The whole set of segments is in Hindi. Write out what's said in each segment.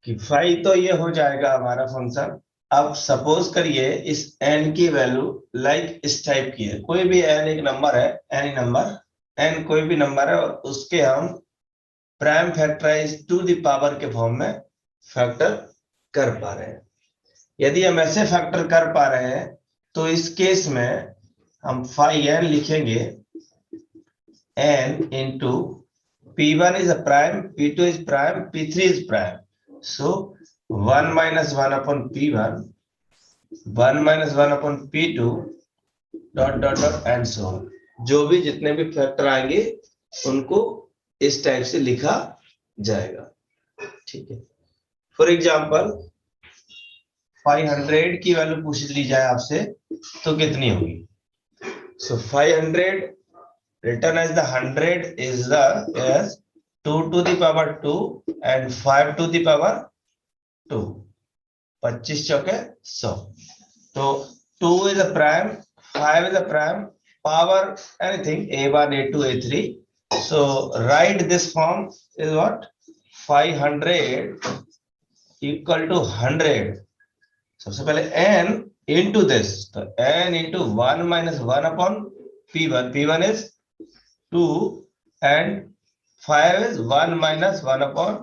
कि फाइव तो ये हो जाएगा हमारा फंक्शन। अब सपोज करिए इस एन की वैल्यू लाइक इस टाइप की है, कोई भी एन एक नंबर है, एनी नंबर, एन कोई भी नंबर है और उसके हम prime factorise to the power के फॉर्म में फैक्टर कर पा रहे हैं। यदि हम ऐसे फैक्टर कर पा रहे हैं तो इस केस में हम फाइव एन लिखेंगे, n into p1 is a prime, p2 is prime, p3 is prime. So 1 minus 1 upon p1, 1 minus 1 upon p2, dot dot dot and so on. जो भी जितने भी फैक्टर आएंगे उनको इस टाइप से लिखा जाएगा। ठीक है। फॉर एग्जाम्पल 500 की वैल्यू पूछ ली जाए आपसे तो कितनी होगी? सो 500 written as the 100 is the as 2 to the power 2 and 5 to the power 2, 25 चौके 100। तो 2 is a prime, 5 is a prime, power anything a1 a2 a3, so write this form is what? 500 equal to 100। सबसे पहले n into this, तो n into 1 minus 1 upon p1, p1 is 2 and 5 is 1 minus 1 upon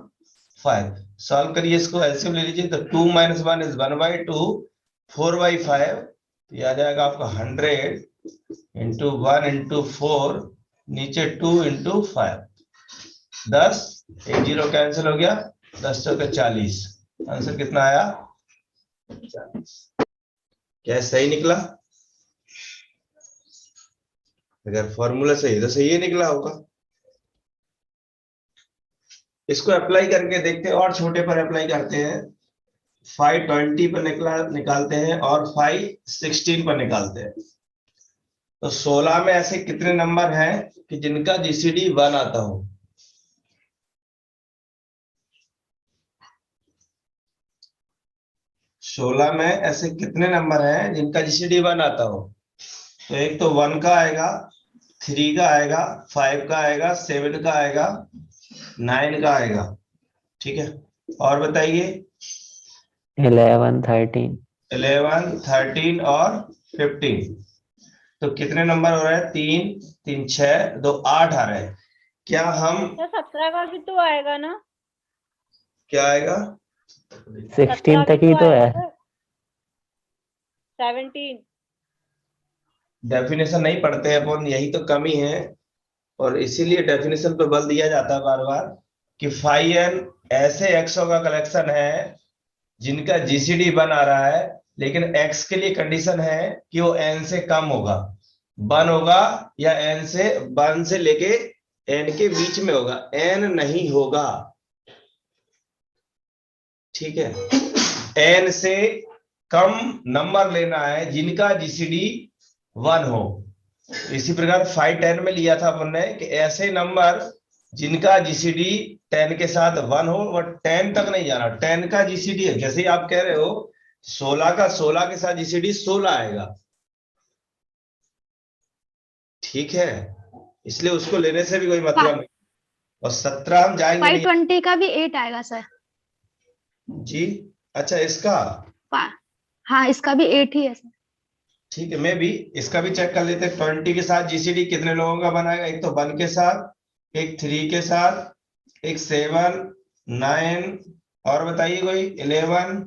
5। Solve करिए इसको, एलसीएम ले लीजिए, तो 2 minus 1 is 1 by 2, 4 by 5, तो ये आ जाएगा आपका 100 into 1 into 4, नीचे 2 into 5, 10, एक जीरो कैंसिल हो गया, 10 चौके 40, आंसर कितना आया? 40। क्या सही निकला? अगर फॉर्मूला सही तो सही ही निकला होगा। इसको अप्लाई करके देखते हैं और छोटे पर अप्लाई करते हैं। 520 पर निकालते हैं और 516 पर निकालते हैं। तो 16 में ऐसे कितने नंबर हैं कि जिनका जीसीडी 1 आता हो? सोलह में ऐसे कितने नंबर हैं जिनका जीसीडी 1 आता हो? तो एक तो 1 का आएगा, 3 का आएगा, 5 का आएगा, 7 का आएगा, 9 का आएगा। ठीक है, और बताइए। 11, 13 और 15, तो कितने नंबर हो रहे हैं? 3 3 6 2 8 आ रहे हैं। क्या हम 17 का भी तो आएगा ना? क्या आएगा? 16 तक ही तो है। 17 डेफिनेशन नहीं पढ़ते हैं अपन, यही तो कमी है, और इसीलिए डेफिनेशन पे बल दिया जाता है बार बार कि फाई एन ऐसे एक्सों का कलेक्शन है जिनका जीसीडी 1 आ रहा है, लेकिन एक्स के लिए कंडीशन है कि वो एन से कम होगा, 1 होगा, या एन से 1 से लेके एन के बीच में होगा, एन नहीं होगा। ठीक है, एन से कम नंबर लेना है जिनका जीसीडी 1 हो। इसी प्रकार 510 में लिया था अपन ने कि ऐसे नंबर जिनका जीसीडी 10 के साथ 1 हो, और 10 तक नहीं जाना, 10 का जीसीडी है। जैसे ही आप कह रहे हो 16 का 16 के साथ जीसीडी 16 आएगा। ठीक है, इसलिए उसको लेने से भी कोई मतलब नहीं। और 17 हम जाएंगे नहीं। 520 का भी 8 आएगा सर जी, अच्छा इसका, हाँ इसका भी 8 ही है सर। ठीक है, मैं भी इसका भी चेक कर लेते हैं। 20 के साथ जीसीडी कितने लोगों का बनाएगा? एक तो 1 के साथ, एक 3 के साथ, एक 7 9, और बताइए कोई 11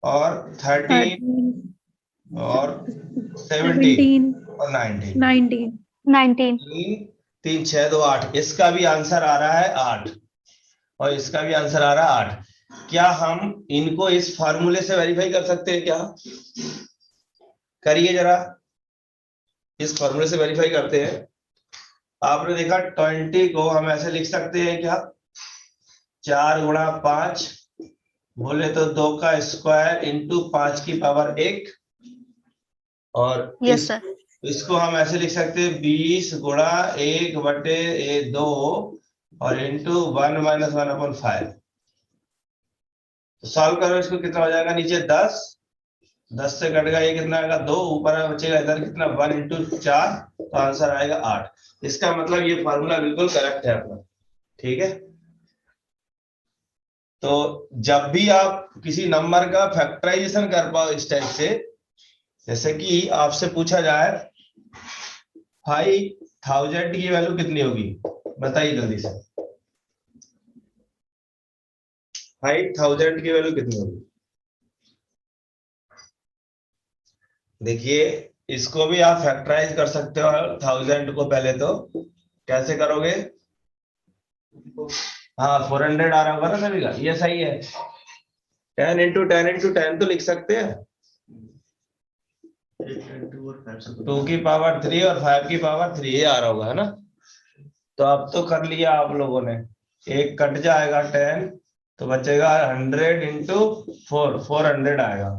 और 13 और 17 और 19। 19 3 6 2 8, इसका भी आंसर आ रहा है 8 और इसका भी आंसर आ रहा है 8। क्या हम इनको इस फार्मूले से वेरीफाई कर सकते हैं? क्या करिए जरा, इस फॉर्मूले से वेरीफाई करते हैं। आपने देखा 20 को हम ऐसे लिख सकते हैं क्या? 4 गुणा 5 बोले तो 2 का स्क्वायर इंटू 5 की पावर 1, और इसको हम ऐसे लिख सकते हैं 20 गुणा 1 बटे 2 और इंटू 1 माइनस 1 अपॉन 5। सॉल्व करो इसको, कितना हो जाएगा? नीचे 10 से कट गया, ये कितना आएगा? 2, ऊपर बचेगा इधर कितना? 1 इंटू 4, तो आंसर आएगा 8। इसका मतलब ये फार्मूला बिल्कुल करेक्ट है अपना। ठीक है। तो जब भी आप किसी नंबर का फैक्टराइजेशन कर पाओ इस टाइप से, जैसे कि आपसे पूछा जाए 5000 की वैल्यू कितनी होगी, बताइए जल्दी से। 5000 की वैल्यू कितनी होगी? देखिए इसको भी आप फैक्टराइज कर सकते हो 1000 को। पहले तो कैसे करोगे? हाँ 400 आ रहा होगा ना सभी का, ये सही है। 10 इंटू 10 इंटू 10 तो लिख सकते हैं, 2 की पावर 3 और 5 की पावर 3 ये आ रहा होगा, है ना। तो अब तो कर लिया आप लोगों ने, एक कट जाएगा 10 तो बचेगा 100 इंटू 400 आएगा।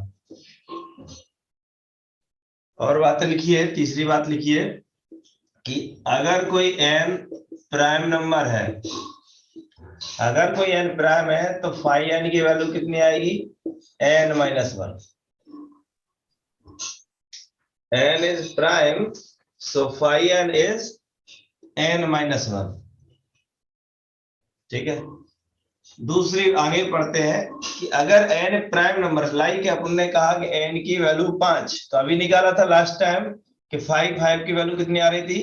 और बात लिखिए, तीसरी बात लिखिए कि अगर कोई n प्राइम नंबर है, अगर कोई n प्राइम है तो फाई n की वैल्यू कितनी आएगी? n minus 1। n is prime, so phi n is n minus 1। ठीक है, दूसरी आगे पढ़ते हैं कि अगर n प्राइम नंबर, लाइक अपन ने कहा कि n की वैल्यू 5, तो अभी निकाला था लास्ट टाइम कि 5 की वैल्यू कितनी आ रही थी?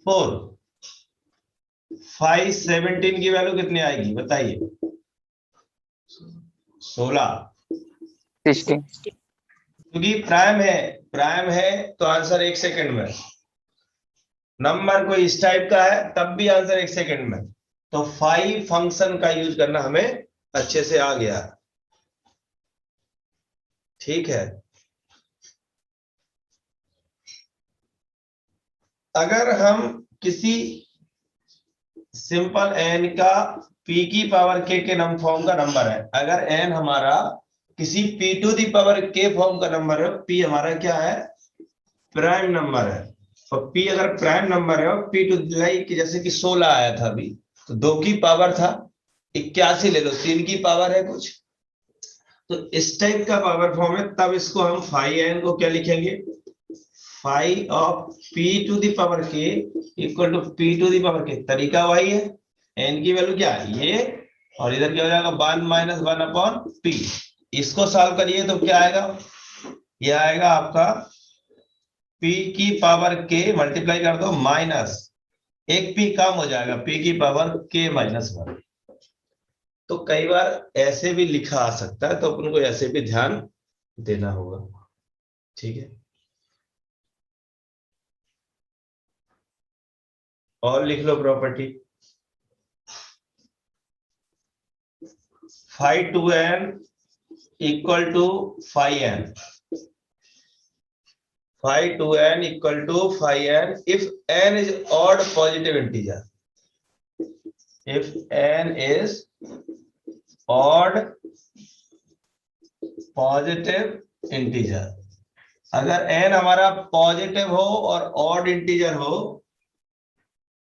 4। 17 की वैल्यू कितनी आएगी बताइए? 16। 16। क्योंकि प्राइम है तो आंसर 1 सेकंड में। नंबर कोई इस टाइप का है तब भी आंसर 1 सेकंड में। तो फाई फंक्शन का यूज करना हमें अच्छे से आ गया। ठीक है, अगर हम किसी सिंपल n का p की पावर k के फॉर्म का नंबर है, अगर n हमारा किसी p to the power k form का नंबर है, p हमारा क्या है? प्राइम नंबर है। और p अगर प्राइम नंबर है और p टू लाइक जैसे कि 16 आया था अभी, तो 2 की पावर था 81 ले लो, 3 की पावर है कुछ, तो इस टाइप का पावर फॉर्म है, तब इसको हम फाई n को क्या लिखेंगे? Phi of p to the power k equal to p to the power k। तरीका वही है, n की वैल्यू क्या है ये, और इधर क्या हो जाएगा 1 माइनस 1 अपॉन p। इसको सॉल्व करिए तो क्या आएगा? ये आएगा आपका p की पावर k मल्टीप्लाई कर दो माइनस एक p कम हो जाएगा, p की पावर k माइनस 1। तो कई बार ऐसे भी लिखा आ सकता है, तो अपन को ऐसे भी ध्यान देना होगा। ठीक है, और लिख लो property. Phi 2n equal to phi n, phi 2n equal to phi n if n is odd positive integer, if n is odd positive integer. अगर n हमारा पॉजिटिव हो और ऑड इंटीजर हो,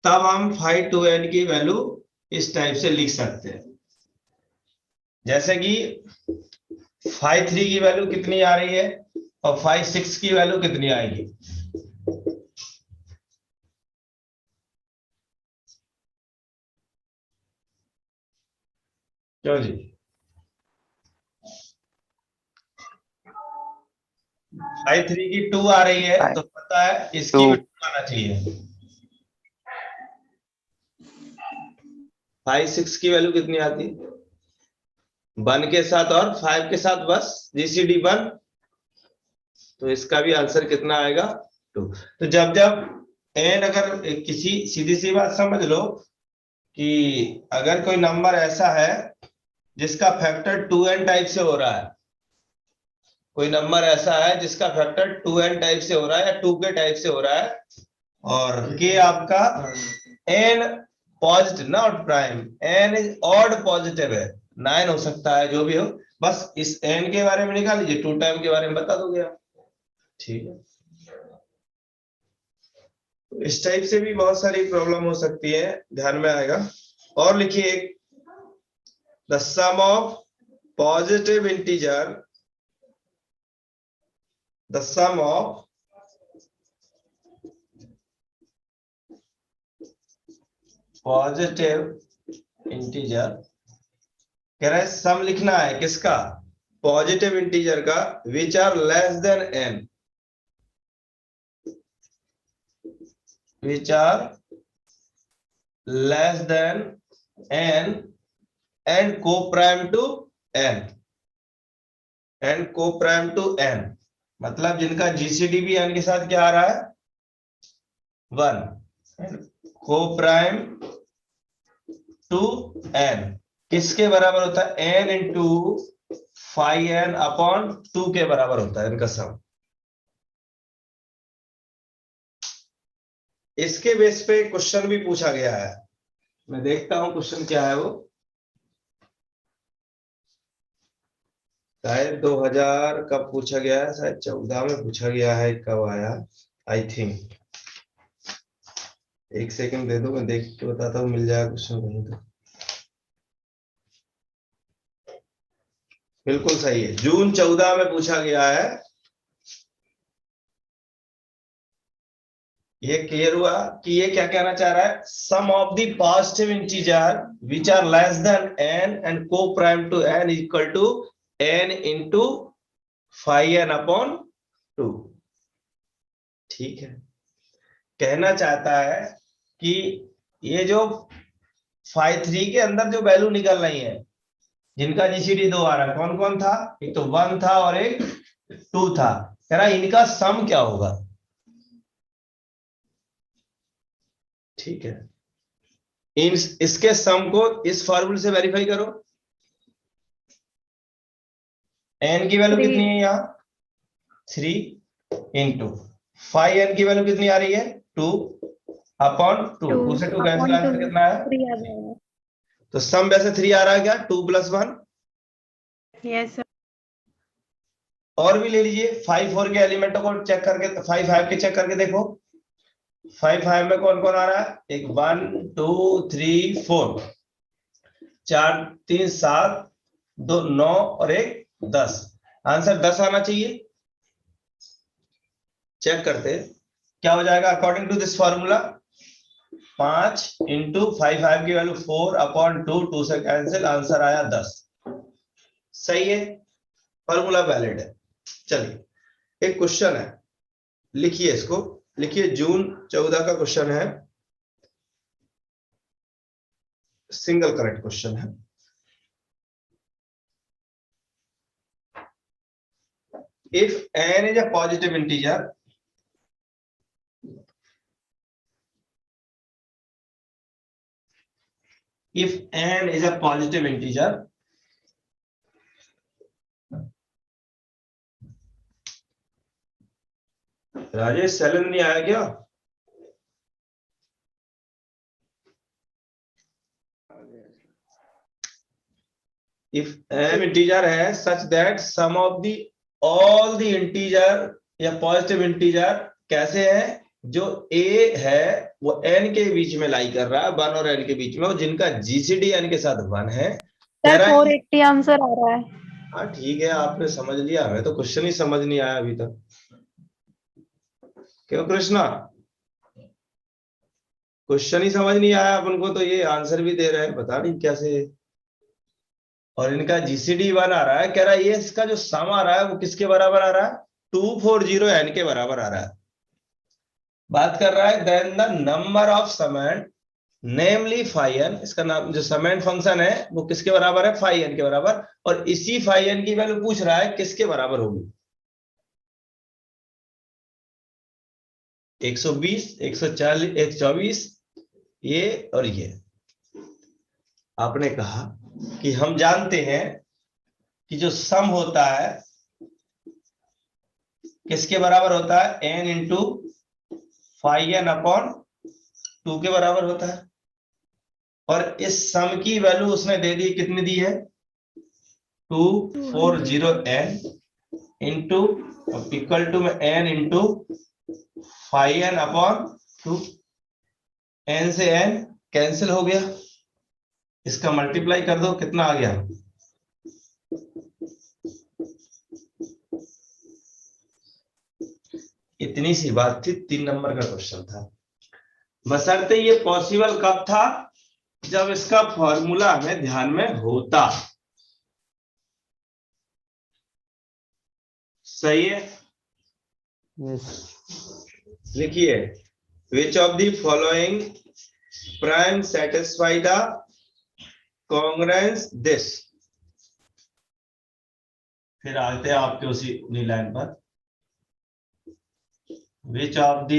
तब हम फाई 2n की वैल्यू इस टाइप से लिख सकते हैं। जैसे कि फाई 3 की वैल्यू कितनी आ रही है और फाई 6 की वैल्यू कितनी आएगी? क्यों जी? फाई 3 की 2 आ रही है तो पता है इसकी भी 2 आना चाहिए। फाई 6 की वैल्यू कितनी आती है? 1 के साथ और 5 के साथ बस जीसीडी 1, तो इसका भी आंसर कितना आएगा? 2। तो जब जब n, अगर किसी, सीधी सी बात समझ लो कि अगर कोई नंबर ऐसा है जिसका फैक्टर 2n टाइप से हो रहा है, कोई नंबर ऐसा है जिसका फैक्टर 2n टाइप से हो रहा है या 2 के टाइप से हो रहा है, और k आपका n positive not prime, n is odd positive है, 9 हो सकता है, जो भी हो, बस इस n के बारे में निकाल लीजिए, 2 टाइम के बारे में बता दोगे आप। ठीक है, तो इस टाइप से भी बहुत सारी प्रॉब्लम हो सकती है, ध्यान में आएगा। और लिखिए, the sum of positive integer, the sum of positive integer कह रहा है सम लिखना है किसका, पॉजिटिव इंटीजर का, which are less than n, which are less than n and co-prime to n, and co-prime to n, मतलब जिनका जीसीडी भी n के साथ क्या आ रहा है 1, and co-prime to n किसके बराबर होता है, n into five n upon 2 के बराबर होता है इनका सम। इसके बेस पे क्वेश्चन भी पूछा गया है, मैं देखता हूं क्वेश्चन क्या है वो, शायद 2000 कब पूछा गया है, शायद 14 में पूछा गया है, कब आया आई थिंक, एक सेकंड दे दो मैं देख के बताता हूँ, मिल जाएगा क्वेश्चन कहीं तो। बिल्कुल सही है, जून 14 में पूछा गया है। ये क्लियर हुआ कि ये क्या कहना चाह रहा है, sum of the positive integer which are less than n and coprime टू n equal to n into 5n upon 2। ठीक है, कहना चाहता है कि ये जो 5 3 के अंदर जो वैल्यू निकल रही है, जिनका जीसीडी 2 आ रहा है, कौन कौन था, एक तो 1 था और एक 2 था, कह रहा है इनका सम क्या होगा। ठीक है, इसके सम को इस फॉर्मूले से वेरीफाई करो। n की वैल्यू कितनी है यहाँ 3 इंटू 5n की वैल्यू कितनी आ रही है 2 अपॉन 2, 2 से 2 कैंसिल, आंसर कितना है, तो सम वैसे 3 आ रहा है क्या, 2 + 1। Yes sir. और भी ले लीजिए, 5 4 के एलिमेंटों को चेक करके, 5 5 के चेक करके देखो, 5 5 में कौन कौन आ रहा है, एक 1 2 3 4, 4 3 7 2 9 और एक 10, आंसर 10 आना चाहिए। चेक करते क्या हो जाएगा according to this formula, 5 into 5 5 की वैल्यू 4 अपॉन 2, 2 से कैंसिल, आंसर आया 10। सही है, फॉर्मूला वैलिड है। चलिए एक क्वेश्चन है, लिखिए इसको, लिखिए जून 14 का क्वेश्चन है, सिंगल करेक्ट क्वेश्चन है। If n is a positive integer, if n is a positive integer, Rajesh सैलन नहीं आया क्या, if n integer है such that sum of the all the integer या positive integer कैसे है, जो a है वो n के बीच में लाई कर रहा है, 1 और n के बीच में, और जिनका जीसीडी n के साथ 1 है, सर 480 आंसर आ रहा है। हाँ ठीक है, आपने समझ लिया, हमें तो क्वेश्चन ही समझ नहीं आया अभी तक। क्यों कृष्णा, क्वेश्चन ही समझ नहीं आया अपन को, तो ये आंसर भी दे रहे हैं, पता नहीं कैसे। और इनका जीसीडी 1 आ रहा है, कह रहा है ये इसका जो सम आ रहा है वो किसके बराबर आ रहा है, 240 n के बराबर आ रहा है। बात कर रहा है देन द नंबर ऑफ समेंट नेमली 5n, इसका नाम जो समेंट फंक्शन है वो किसके बराबर है, 5n के बराबर, और इसी 5n की वैल्यू पूछ रहा है किसके बराबर होगी, 120 140 124, ये और ये। आपने कहा कि हम जानते हैं कि जो सम होता है किसके बराबर होता है, n इंटू 5n अपॉन 2 के बराबर होता है, और इस सम की वैल्यू उसने दे दी, कितनी दी है 240n इंटू इक्वल टू में n into 5n upon 2, n से n कैंसिल हो गया, इसका मल्टीप्लाई कर दो, कितना आ गया, इतनी सी बात थी, 3 नंबर का क्वेश्चन था। बशर्ते ये पॉसिबल कब था, जब इसका फॉर्मूला हमें ध्यान में होता, सही है। यस। लिखिए, which of the following prime satisfy the congruence this. फिर आते हैं आपके उन्हीं लाइन पर। Which of the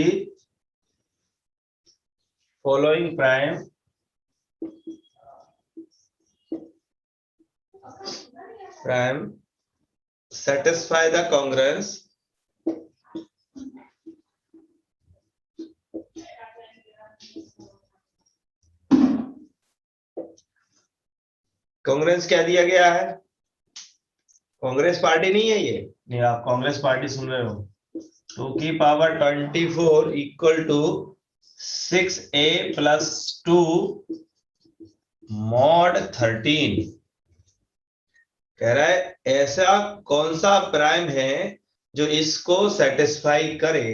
following prime satisfy the congruence Congress क्या दिया गया है? कांग्रेस पार्टी नहीं है ये, नहीं आप कांग्रेस पार्टी सुन रहे हो। 2 की power 24 equal to 6a plus 2 mod 13। कह रहा है ऐसा कौन सा प्राइम है जो इसको सेटिस्फाई करे।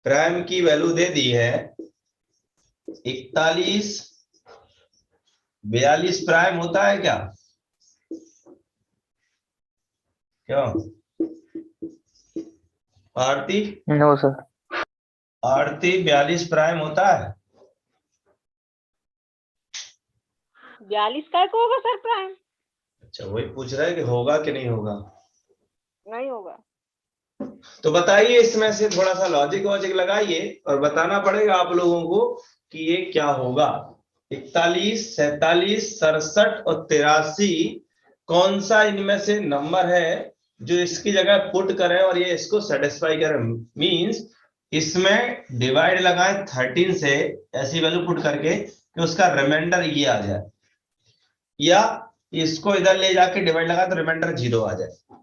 प्राइम की वैल्यू दे दी है 41, 42 प्राइम होता है क्या? क्यों Aarti? No sir. Aarti 42 prime होता है? 42 का होगा सर प्राइम? अच्छा वही पूछ रहा है कि होगा कि नहीं होगा। नहीं होगा। तो बताइए इसमें से थोड़ा सा लॉजिक वॉजिक लगाइए और बताना पड़ेगा आप लोगों को कि ये क्या होगा। 41, 47, 67 और 83 कौन सा इनमें से नंबर है जो इसकी जगह पुट करें और ये इसको सेटिस्फाई करें। मींस इसमें डिवाइड लगाएं 13 से, ऐसी वैल्यू पुट करके कि उसका रिमाइंडर ये आ जाए, या इसको इधर ले जाके डिवाइड लगा तो रिमाइंडर 0 आ जाए।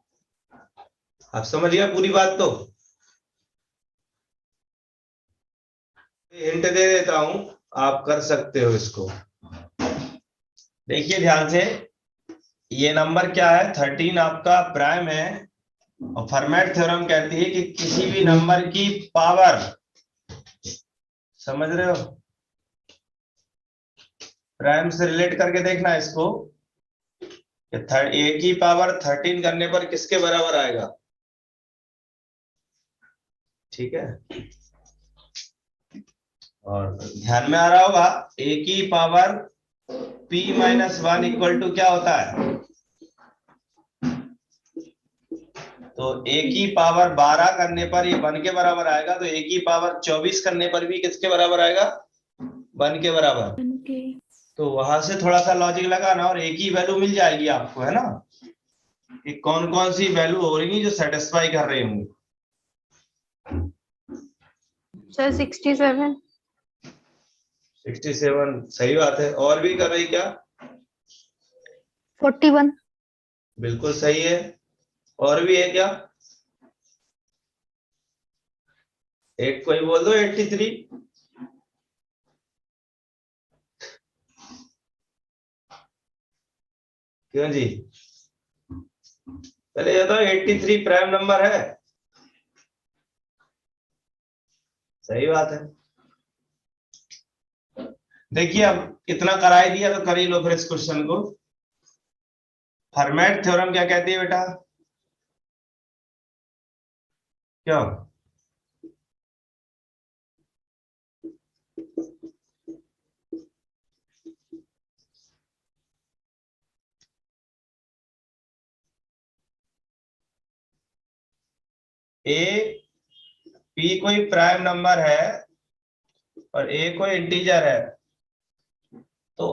आप समझ गए पूरी बात? तो हिंट दे देता हूं, आप कर सकते हो इसको। देखिए ध्यान से, ये नंबर क्या है? 13 आपका प्राइम है और फर्मेट थ्योरम कहती है कि किसी भी नंबर की पावर, समझ रहे हो, प्राइम से रिलेट करके देखना इसको, ए की पावर 13 करने पर किसके बराबर आएगा। ठीक है, और ध्यान में आ रहा होगा ए की power p minus 1 equal to क्या होता है? तो a की पावर 12 करने पर ये 1 के बराबर आएगा, तो a की पावर 24 करने पर भी किसके बराबर आएगा? 1 के बराबर। तो वहां से थोड़ा सा लॉजिक लगाना और a की वैल्यू मिल जाएगी आपको, है ना, कि कौन कौन सी वैल्यू हो रही है जो सेटिस्फाई कर रही होंगी। सर 67। 67 सही बात है। और भी कर रही क्या? 41। बिल्कुल सही है। और भी है क्या? एक कोई बोल दो 83। क्यों जी? पहले ये तो 83 प्राइम नंबर है। सही बात है। देखिए अब इतना कराई दिया तो कर ही लो फिर इस क्वेश्चन को। फर्मेट थ्योरम क्या कहती है बेटा? क्यों? ए पी कोई प्राइम नंबर है और ए कोई इंटीजर है, तो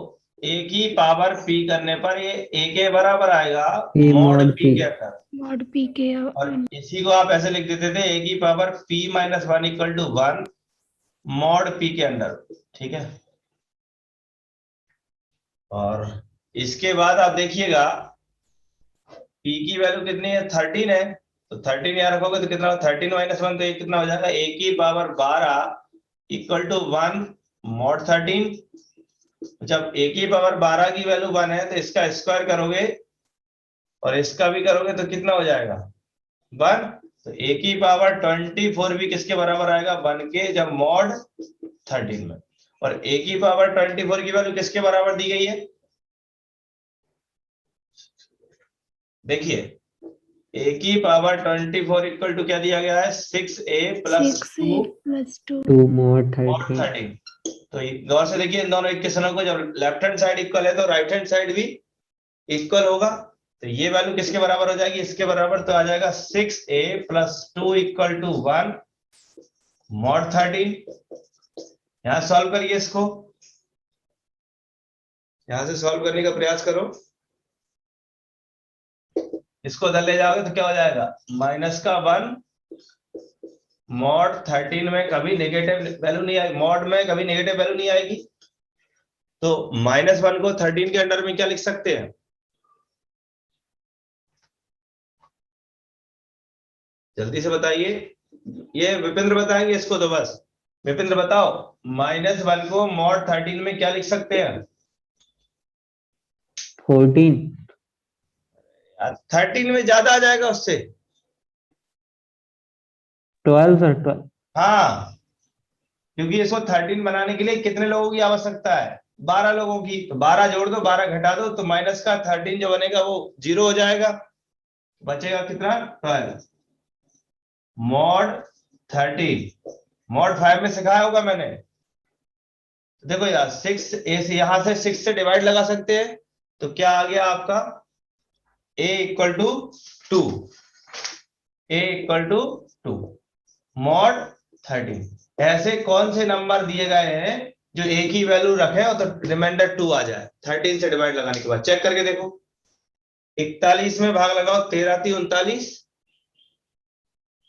ए की पावर पी करने पर ये ए के बराबर आएगा P mod mod P P। के अंदर। मॉड पी के और इसी को आप ऐसे लिख देते थे ए की power p minus 1 equal to 1 mod p के अंदर। ठीक है, और इसके बाद आप देखिएगा p की वैल्यू कितनी है? 13 है, तो 13 यहाँ रखोगे तो कितना? 13 माइनस 1, तो ये कितना हो जाएगा? a की पावर 12 इक्वल टू 1 मॉड 13। जब a की पावर 12 की वैल्यू 1 है तो इसका स्क्वायर करोगे और इसका भी करोगे तो कितना हो जाएगा? 1। तो a की पावर 24 भी किसके बराबर आएगा? 1 के, जब मॉड 13 में। और a की पावर 24 की वैल्यू किसके बराबर दी गई है? देखिए a की पावर 24 इक्वल टू क्या दिया गया है 6a plus 6a plus 2. 2 mod और 13. 13। तो गौर से देखिए इन दोनों इक्वेशनों को, जब लेफ्ट हैंड साइड इक्वल है तो राइट हैंड साइड भी इक्वल होगा। तो ये वैल्यू किसके बराबर हो जाएगी, इसके बराबर, तो आ जाएगा 6a plus 2 equal to 1 mod 13। यहां सॉल्व करिए इसको, यहां से सॉल्व करने का प्रयास करो। इसको उधर ले जाओगे तो क्या हो जाएगा, माइनस का 1 mod 13 में कभी नेगेटिव वैल्यू नहीं आएगी, मॉड में कभी नेगेटिव वैल्यू नहीं आएगी। तो -1 को 13 के अंडर में क्या लिख सकते हैं, जल्दी से बताइए। ये विपिंद्र बताएंगे इसको, तो बस विपिंद्र बताओ, -1 को mod 13 में क्या लिख सकते हैं। 14. 13 में ज्यादा आ जाएगा उससे। 12 sir, 12. हाँ, क्योंकि इसको 13 बनाने के लिए कितने लोगों की आवश्यकता है, 12 लोगों की। तो 12 जोड़ दो, 12 घटा दो, तो माइनस का 13 जो बनेगा वो 0 हो जाएगा, बचेगा कितना 12 mod 13। mod 5 में सिखाया होगा मैंने। देखो यार 6 a से, यहां से 6 से डिवाइड लगा सकते हैं, तो क्या आ गया आपका a equal to 2, a equal to 2 mod 13। ऐसे कौन से नंबर दिए गए हैं जो एक ही वैल्यू रखे और तो रिमाइंडर 2 आ जाए 13 से डिवाइड लगाने के बाद। चेक करके देखो, 41 में भाग लगाओ, 13 × 39,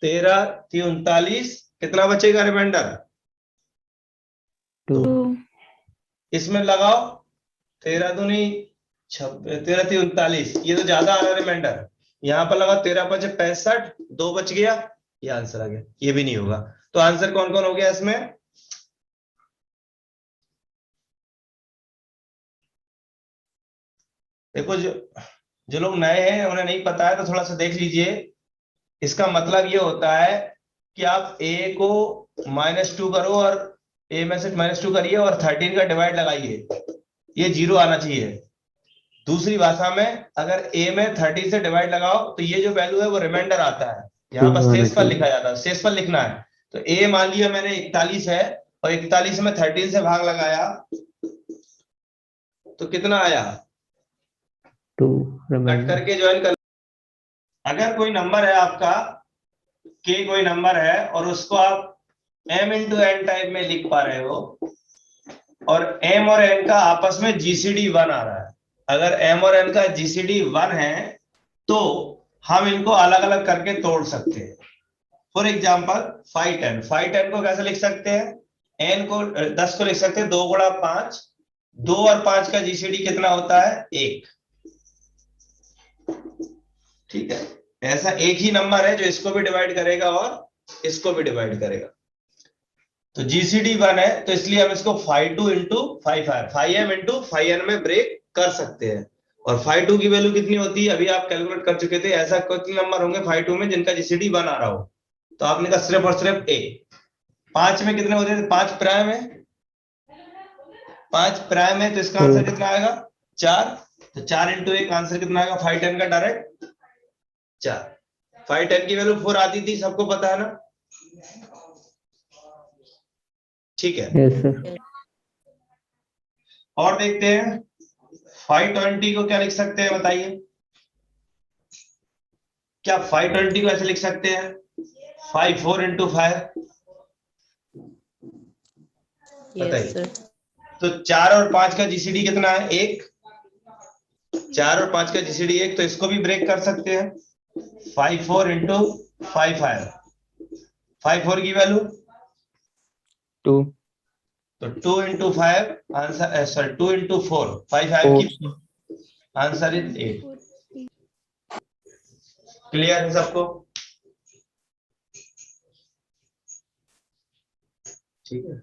13 × 39, कितना बचेगा रिमाइंडर, 2. 2. इसमें लगाओ 13 दूनी 26, 13 × 39, ये तो ज्यादा आ रहा है रिमाइंडर। यहां पर लगाओ 13 × 5 = 65, 2 बच गया, ये आंसर आ गया। ये भी नहीं होगा, तो आंसर कौन कौन हो गया इसमें, देखो जो लोग नए हैं उन्हें नहीं पता है तो थोड़ा सा देख लीजिए। इसका मतलब ये होता है कि आप a को -2 करो और a में से -2 करिए और 13 का डिवाइड लगाइए, ये 0 आना चाहिए। दूसरी भाषा में अगर a में 30 से डिवाइड लगाओ तो ये जो वैल्यू है वो रिमाइंडर आता है, यहाँ पर शेषफल लिखा जाता है, शेषफल लिखना है। तो a मान लिया मैंने 41 है और 41 में 13 से भाग लगाया तो कितना आया, 2 कट remainder. करके ज्वाइन कर। अगर कोई नंबर है आपका k, कोई नंबर है और उसको आप m × n टाइप में लिख पा रहे हो और m और n का आपस में GCD 1 आ रहा है, अगर m और n का GCD 1 है तो हम इनको अलग अलग करके तोड़ सकते हैं। फॉर एग्जाम्पल 510 को कैसे लिख सकते हैं, n को 10 को लिख सकते हैं 2 × 5, 2 और 5 का GCD कितना होता है 1। ठीक है, ऐसा एक ही नंबर है जो इसको भी डिवाइड करेगा और इसको भी डिवाइड करेगा। तो GCD 1 है तो इसलिए हम इसको 5m × 5n में ब्रेक कर सकते हैं। और 5 की वैल्यू कितनी होती है, अभी आप कैलकुलेट कर चुके थे। ऐसा कितने नंबर होंगे 5 में जिनका GCD 1 आ रहा हो, तो आपने कहा सिर्फ और सिर्फ a। 5 में कितने होते थे, 5 प्राइम है, 5 प्राइम है, तो इसका आंसर कितना आएगा 4। तो 4 × 1 आंसर कितना आएगा 510 का डायरेक्ट 4। 510 की वैल्यू 4 आती थी, सबको पता है ना, ठीक है। Yes sir. और देखते हैं 520 को क्या लिख सकते हैं, बताइए। क्या 520 को ऐसे लिख सकते हैं 54 × 5, बताइए। तो 4 और 5 का GCD कितना है 1, 4 और 5 का GCD 1, तो इसको भी ब्रेक कर सकते हैं 54 × 55, 54 की वैल्यू 2. तो 2 × 5 आंसर, सॉरी 2 × 4, 55 की आंसर इज 8। क्लियर है सबको, ठीक है।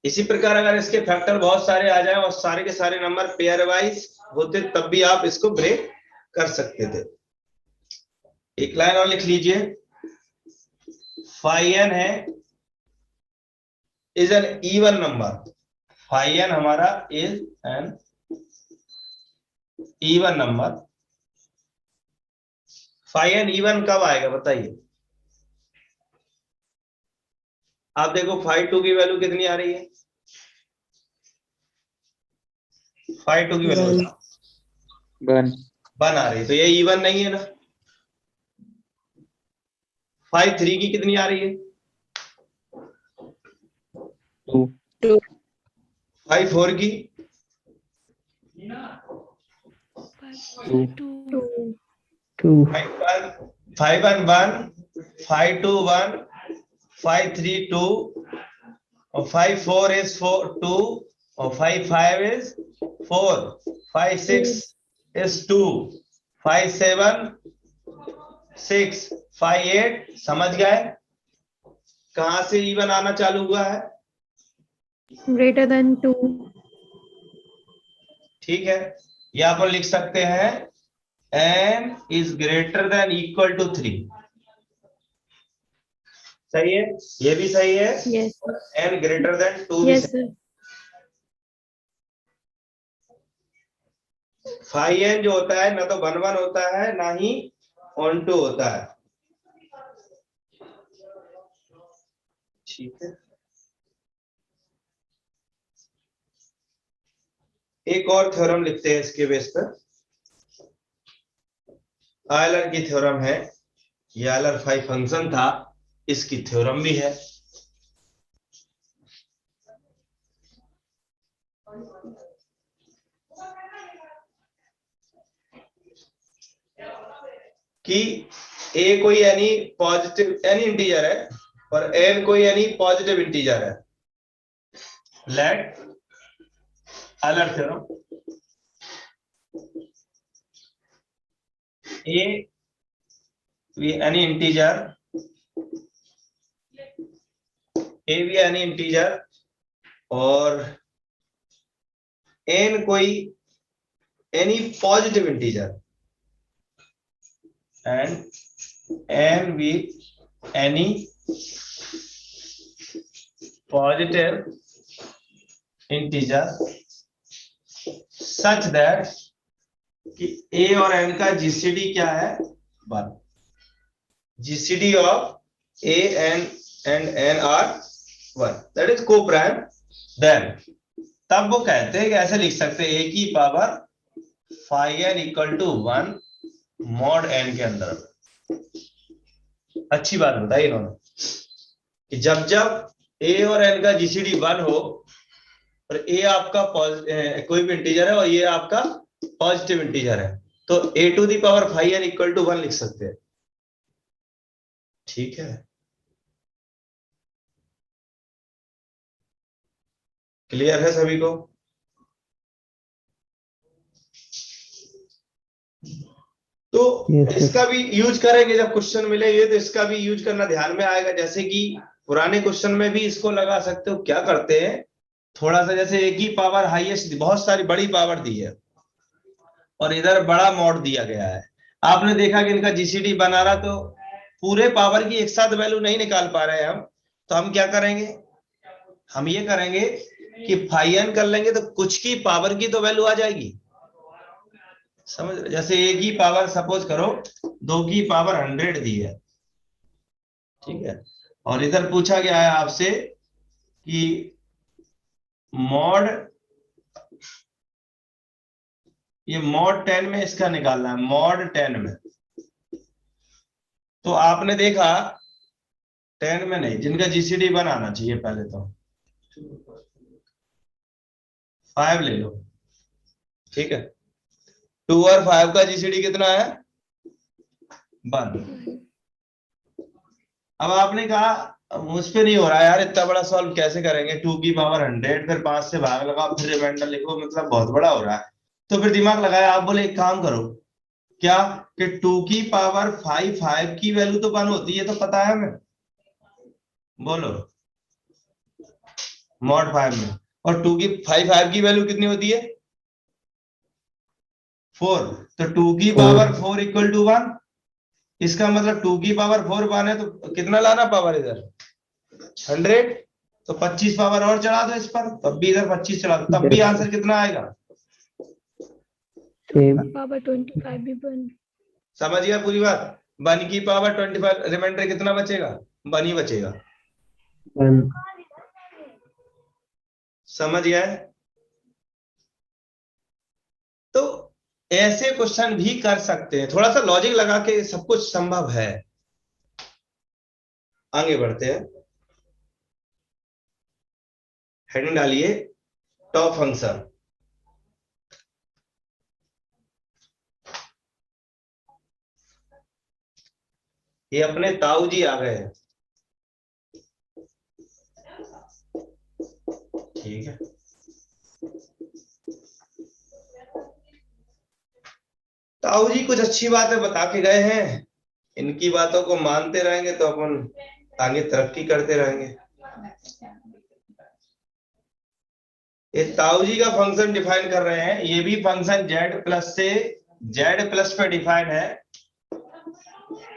इसी प्रकार अगर इसके फैक्टर बहुत सारे आ जाए और सारे के सारे नंबर पेयर वाइज होते तब भी आप इसको ब्रेक कर सकते थे। एक लाइन और लिख लीजिए, n है is an even number, n हमारा is an even number five an even कब आएगा बताइए। आप देखो 5 2 की वैल्यू कितनी आ रही है, 5 2 की वैल्यू 1 1 आ रही है, तो ये इवन नहीं है ना। 5 3 की कितनी आ रही है, 2 5 4 की, 2 2 2 5 1 1, 5 2 1, 5 3 2, और 5 4 is 4 2, और 5 5 is 4, 5 6 is 2, 5 7 6, 5 8। समझ गए कहां से इवन आना चालू हुआ है। greater than 2 ठीक है, या पर लिख सकते हैं n is greater than equal to 3। सही है, ये भी सही है, yes और n greater than 2 भी yes सही। sir 5n जो होता है ना तो 1 1 होता है ना ही 1 2 होता है। ठीक है, एक और थ्योरम लिखते हैं इसके बेस पर। आयलर की थ्योरम है, ये आयलर फाइव फंक्शन था, इसकी थ्योरम भी है। कि a कोई एनी पॉजिटिव एनी इंटीजर है और n कोई एनी पॉजिटिव इंटीजर है। लेट आयलर थ्योरम, a भी एनी इंटीजर, a भी एनी इंटीजर और n कोई any positive integer and n with any positive integer such that कि a और n का GCD क्या है 1। GCD of a and n are 1, that is co-prime। then तब वो कहते हैं कि ऐसे लिख सकते हैं a की power phi n equal to 1 mod n के अंदर। अच्छी बात बताई इन्होंने कि जब जब a और n का GCD 1 हो और a आपका कोई भी इंटीजर है और ये आपका पॉजिटिव इंटीजर है, तो a to the power phi n equal to 1 लिख सकते हैं। ठीक है, क्लियर है सभी को। तो Yes, yes. इसका भी यूज करेंगे जब क्वेश्चन मिलेंगे, तो इसका भी यूज करना ध्यान में आएगा। जैसे कि पुराने क्वेश्चन में भी इसको लगा सकते हो। क्या करते हैं, थोड़ा सा जैसे एक ही पावर हाईएस्ट, बहुत सारी बड़ी पावर दी है और इधर बड़ा मॉड दिया गया है। आपने देखा कि इनका जीसीडी बना रहा, तो पूरे पावर की एक साथ वैल्यू नहीं निकाल पा रहे हैं हम, तो हम क्या करेंगे, हम ये करेंगे कि फाई एन कर लेंगे, तो कुछ की पावर की तो वैल्यू आ जाएगी। समझ, जैसे एक ही पावर सपोज करो 2 की पावर 100 दी है, ठीक है, और इधर पूछा गया है आपसे कि मॉड, ये मॉड 10 में इसका निकालना है, मॉड 10 में। तो आपने देखा 10 में नहीं, जिनका जीसीडी बनाना चाहिए पहले तो 5 ले लो, ठीक है। 2 और 5 का जीसीडी कितना है 1। अब आपने कहा मुझ पे नहीं हो रहा यार, इतना बड़ा सॉल्व कैसे करेंगे, 2 की पावर 100 फिर 5 से भाग लगाओ फिर रिमाइंडर लिखो, मतलब बहुत बड़ा हो रहा है। तो फिर दिमाग लगाया, आप बोले एक काम करो, क्या कि 2 की पावर 5 की वैल्यू तो 1 होती है, तो पता है हमें, बोलो मॉड 5 में, और 2 की 5 की वैल्यू कितनी होती है 4, तो 2 की पावर 4 इक्वल टू 1। इसका मतलब 2 की पावर 4 1 है, तो कितना लाना पावर इधर 100, तो 25 पावर और चढ़ा दो इस पर, तब भी इधर 25 चढ़ा दो, तब भी आंसर कितना आएगा, सेम। पावर 25 भी बन। समझ गया पूरी बात। 1 की पावर 25, रिमाइंडर कितना बचेगा? 1 ही बचेगा। 1 समझ गए? तो ऐसे क्वेश्चन भी कर सकते हैं, थोड़ा सा लॉजिक लगा के सब कुछ संभव है। आगे बढ़ते हैं, हेडिंग डालिए टॉप फंक्शन। ये अपने ताऊ जी आ गए हैं, ठीक है। ताऊ जी कुछ अच्छी बातें बता के गए हैं, इनकी बातों को मानते रहेंगे तो अपन आगे तरक्की करते रहेंगे। ये ताऊ जी का फंक्शन डिफाइन कर रहे हैं, ये भी फंक्शन z प्लस से z प्लस पे डिफाइन है।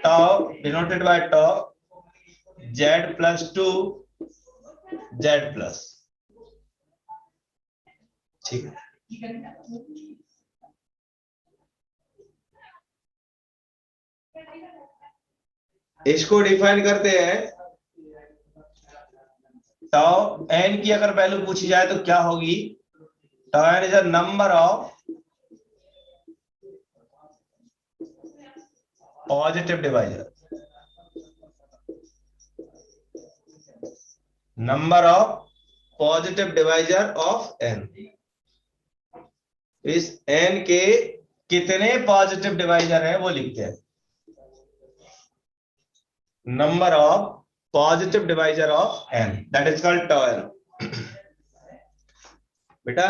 Tau denoted by tau z plus two z plus, ठीक है। इसको डिफाइन करते हैं, टाउ n की अगर वैल्यू पूछी जाए तो क्या होगी? Tau n is a number of positive divisor, number of positive divisor of n। इस n के कितने पॉजिटिव डिवाइजर हैं वो लिखते हैं, number of positive divisor of n, that is called tau n। बेटा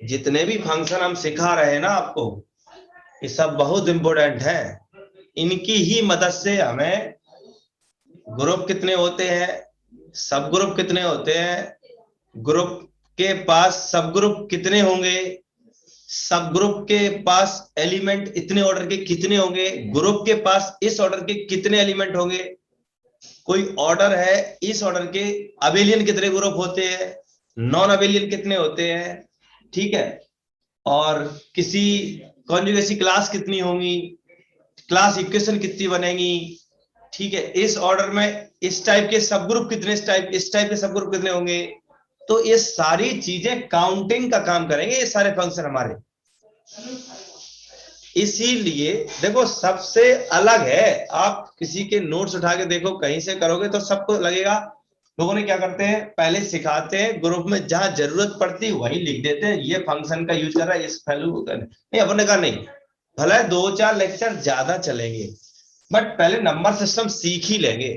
जितने भी फंक्शन हम सिखा रहे हैं ना आपको, ये सब बहुत इंपॉर्टेंट है। इनकी ही मदद से हमें ग्रुप कितने होते हैं, सब ग्रुप कितने होते हैं, ग्रुप के पास सब ग्रुप कितने होंगे, सब ग्रुप के पास एलिमेंट इतने ऑर्डर के कितने होंगे, ग्रुप के पास इस ऑर्डर के कितने एलिमेंट होंगे, कोई ऑर्डर है इस ऑर्डर के अबेलियन कितने ग्रुप होते हैं, नॉन अबेलियन कितने होते हैं, ठीक है। और किसी कॉन्जुगेसी क्लास कितनी होंगी, क्लास इक्वेशन कितनी बनेगी, ठीक है। इस ऑर्डर में इस टाइप के सब ग्रुप कितने, इस टाइप के सब ग्रुप कितने होंगे। तो ये सारी चीजें काउंटिंग का काम करेंगे ये सारे फंक्शन हमारे। इसीलिए देखो सबसे अलग है, आप किसी के नोट्स उठा के देखो, कहीं से करोगे तो सबको लगेगा लोगों ने क्या करते हैं, पहले सिखाते हैं, ग्रुप में जहां जरूरत पड़ती है वही लिख देते हैं, ये फंक्शन का यूज कर रहा है, इस वैल्यू नहीं। अपने का नहीं, भला 2-4 लेक्चर ज्यादा चलेंगे बट पहले नंबर सिस्टम सीख ही लेंगे,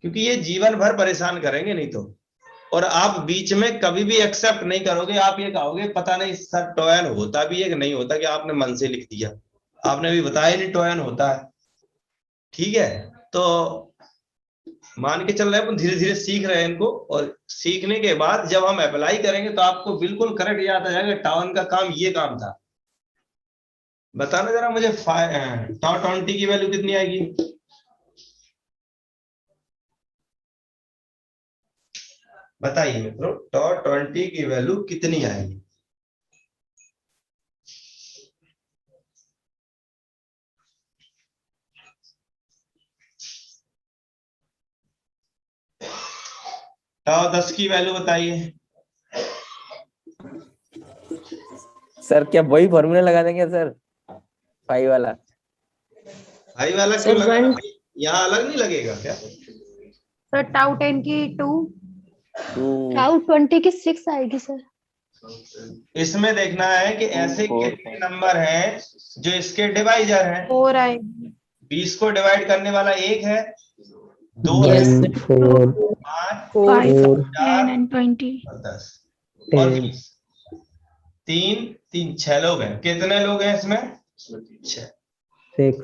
क्योंकि ये जीवन भर परेशान करेंगे नहीं तो। और आप बीच में कभी भी एक्सेप्ट नहीं करोगे, आप ये कहोगे पता नहीं सर टॉयन होता भी है कि नहीं होता, कि आपने मन से लिख दिया, आपने भी बताया नहीं टॉयन होता है, ठीक है। तो मान के चल रहे हैं, धीरे धीरे सीख रहे हैं इनको, और सीखने के बाद जब हम अप्लाई करेंगे तो आपको बिल्कुल करेक्ट याद आ जाएगा टाउन का काम ये काम था। बताना जरा मुझे, टाउ 20 की वैल्यू कितनी आएगी? बताइए मित्रों, टाउ 20 की वैल्यू कितनी आएगी? टाउ 10 की वैल्यू बताइए। सर क्या वही फॉर्मूला लगा देंगे सर, 5 वाला? भाई वाला क्यों सर लगाना 1, भाई? यहाँ अलग नहीं लगेगा क्या? सर टाउ 10 की 2, 2 टाउ 20 की 6 आएगी सर। इसमें देखना है कि ऐसे कितने नंबर हैं जो इसके डिवाइजर हैं। 4 आएगी। 20 को डिवाइड करने वाला 1 है, 2 है, Yes, 4 5, 5, 4 4 10 and 20 और 10 और 10 20। 6 लोग हैं। कितने लोग हैं इसमें? 6। 6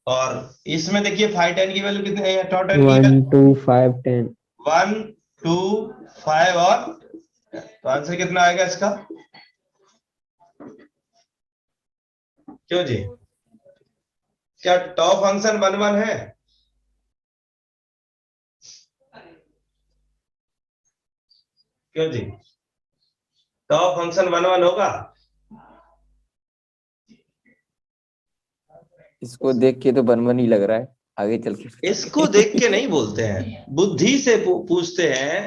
और इसमें देखिए 5 10 की वैल्यू कितनी है? टाउ 10 की 1 2 5 10 1 2 5 और तो आंसर कितना आएगा इसका? क्यों जी, क्या टाउ फंक्शन 1 1 है? क्यों जी, टाउ फंक्शन 1 1 होगा? इसको देख के तो वन ही लग रहा है, आगे चल के। इसको देख के नहीं बोलते हैं, बुद्धि से पूछते हैं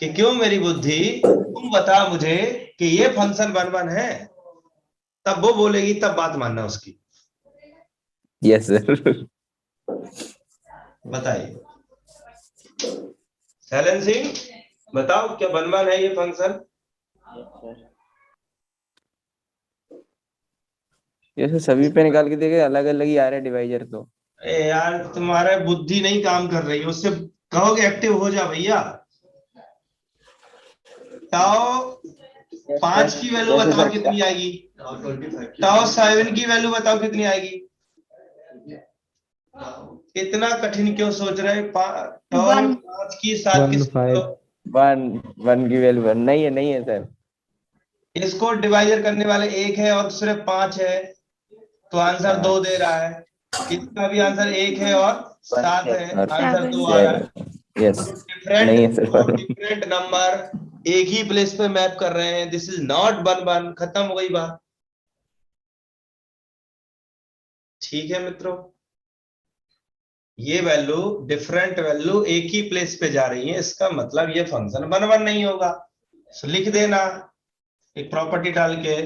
कि क्यों मेरी बुद्धि, तुम बता मुझे कि ये फंक्शन वन है, तब वो बोलेगी, तब बात मानना उसकी। Yes sir. बताइए शैलेंद्र सिंह, बताओ क्या वन है ये फंक्शन? ये सभी पे निकाल के देखे, अलग अलग ही आ रहा है डिवाइजर तो। ए यार, तुम्हारा बुद्धि नहीं काम कर रही, उससे कहोगे एक्टिव हो जा भैया। टाओ 5 की वैल्यू बताओ कितनी आएगी, टाओ 7 की वैल्यू बताओ कितनी आएगी। इतना कठिन क्यों सोच रहे हैं? टाओ 1 5 की 7 की, 1 1 की वैल्यू 1 नहीं है सर। इसको डिवाइजर करने वाले एक है और सिर्फ 5 है, तो आंसर 2 दे रहा है। इसका भी आंसर 1 है और 7 है, आंसर 2 आ रहा है। यस डिफरेंट नहीं है सर। डिफरेंट नंबर एक ही प्लेस पे मैप कर रहे हैं, दिस इज नॉट वन। खत्म हो गई बात। ठीक है मित्रों, ये वैल्यू डिफरेंट वैल्यू एक ही प्लेस पे जा रही है, इसका मतलब ये फंक्शन वन नहीं होगा। तो लिख देना एक प्रॉपर्टी डाल के,